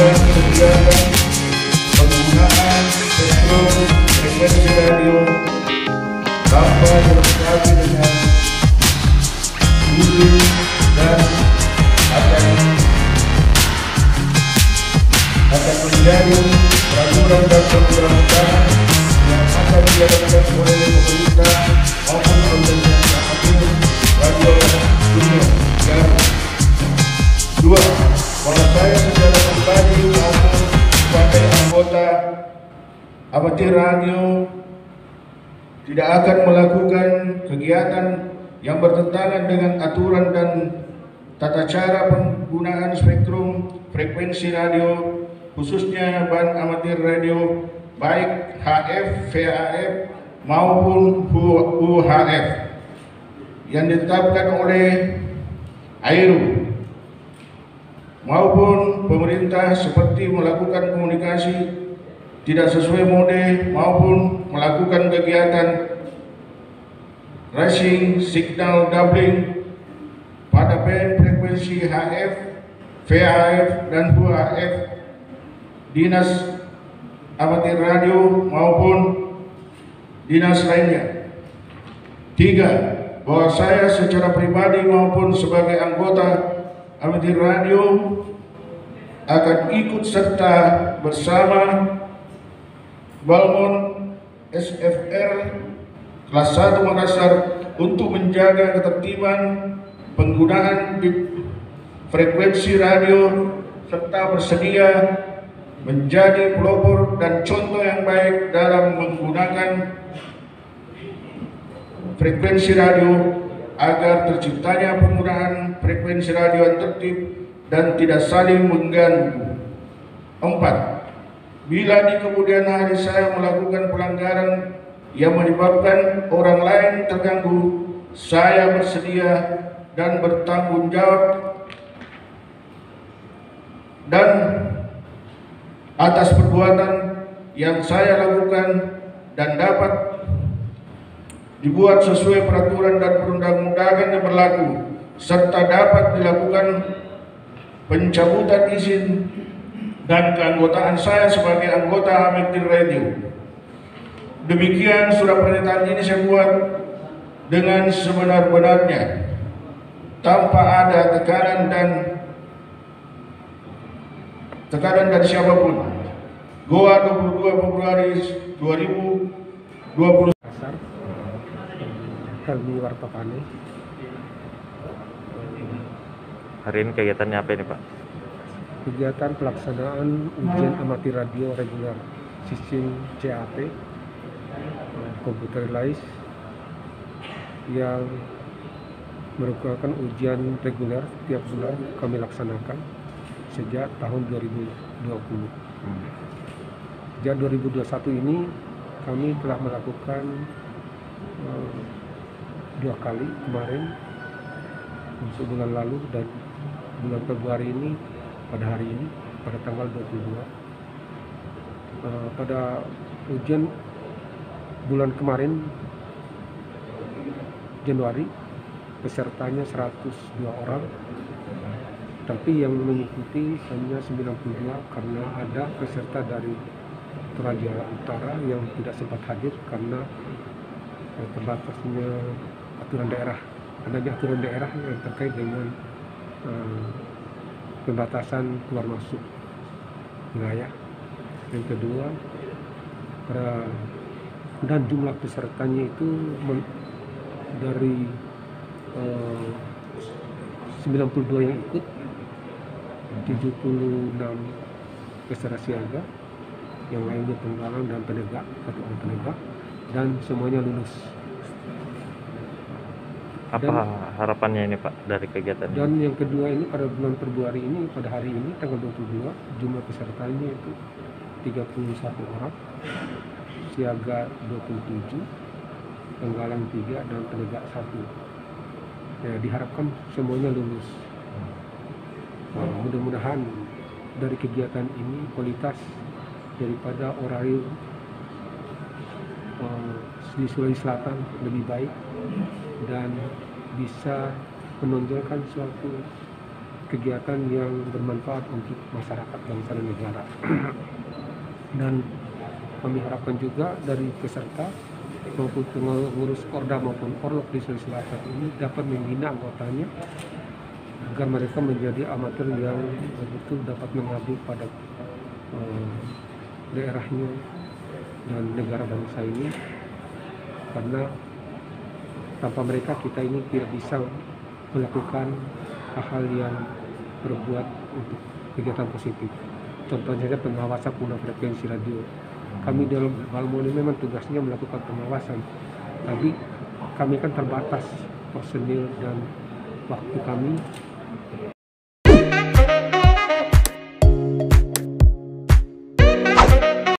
melakukan kegiatan penggunaan spektrum frekuensi radio tanpa dilengkapi dengan izin dan akan menjadi peraturan dan perundang-undangan yang akan dijalankan oleh pemerintah maupun organisasi amatir radio dunia. Yang dua, bahwa saya secara pribadi maupun sebagai anggota amatir radio tidak akan melakukan kegiatan yang bertentangan dengan aturan dan tata cara penggunaan spektrum frekuensi radio, khususnya band amatir radio baik HF, VHF maupun UHF yang ditetapkan oleh AIRU maupun pemerintah, seperti melakukan komunikasi tidak sesuai mode maupun melakukan kegiatan racing signal doubling pada band frekuensi HF, VHF dan UHF dinas amatir radio maupun dinas lainnya. Tiga, bahwa saya secara pribadi maupun sebagai anggota amatir radio akan ikut serta bersama Balmon SFR kelas 1 Makassar untuk menjaga ketertiban penggunaan frekuensi radio serta bersedia menjadi pelopor dan contoh yang baik dalam menggunakan frekuensi radio agar terciptanya penggunaan frekuensi radio yang tertib dan tidak saling mengganggu. 4. Bila di kemudian hari saya melakukan pelanggaran yang menyebabkan orang lain terganggu, saya bersedia dan bertanggung jawab dan atas perbuatan yang saya lakukan dan dapat dibuat sesuai peraturan dan perundang-undangan yang berlaku, serta dapat dilakukan pencabutan izin dan keanggotaan saya sebagai anggota amatir radio. Demikian surat pernyataan ini saya buat dengan sebenar-benarnya, tanpa ada tekanan dari siapapun. Goa 22 Februari 2020. Helmi Wartapane. Hari ini kegiatannya apa ini, Pak? Kegiatan pelaksanaan ujian amatir radio reguler sistem CAP computerized yang merupakan ujian reguler tiap bulan kami laksanakan sejak tahun 2020. Sejak 2021 ini kami telah melakukan 2 kali, kemarin untuk bulan lalu dan bulan Februari ini pada hari ini pada tanggal 22. Pada ujian bulan kemarin Januari pesertanya 102 orang, tapi yang mengikuti hanya 92 karena ada peserta dari Toraja Utara yang tidak sempat hadir karena terbatasnya aturan daerah, adanya aturan daerah yang terkait dengan pembatasan keluar masuk wilayah. Yang kedua, dan jumlah pesertanya itu dari 92 yang ikut, 76 peserta siaga, yang lainnya penggalang dan penegak, satu orang penegak, dan semuanya lulus. Apa harapannya ini, Pak, dari kegiatan ini? Dan yang kedua ini pada bulan Februari ini, pada hari ini tanggal 22, jumlah pesertanya itu 31 orang, siaga 27, penggalang 3 dan penegak 1. Ya, diharapkan semuanya lulus. Mudah-mudahan dari kegiatan ini kualitas daripada orarium di Sulawesi Selatan lebih baik dan bisa menonjolkan suatu kegiatan yang bermanfaat untuk masyarakat bangsa dan negara. Dan kami harapkan juga dari peserta maupun pengurus Korda maupun Orlok di Sulawesi Selatan ini dapat membina anggotanya agar mereka menjadi amatir yang betul dapat mengabdi pada daerahnya dan negara bangsa ini, karena tanpa mereka kita ini tidak bisa melakukan hal-hal yang berbuat untuk kegiatan positif. Contohnya saja pengawasan pengguna frekuensi radio. Kami dalam Balmoni memang tugasnya melakukan pengawasan, tapi kami kan terbatas personil dan waktu kami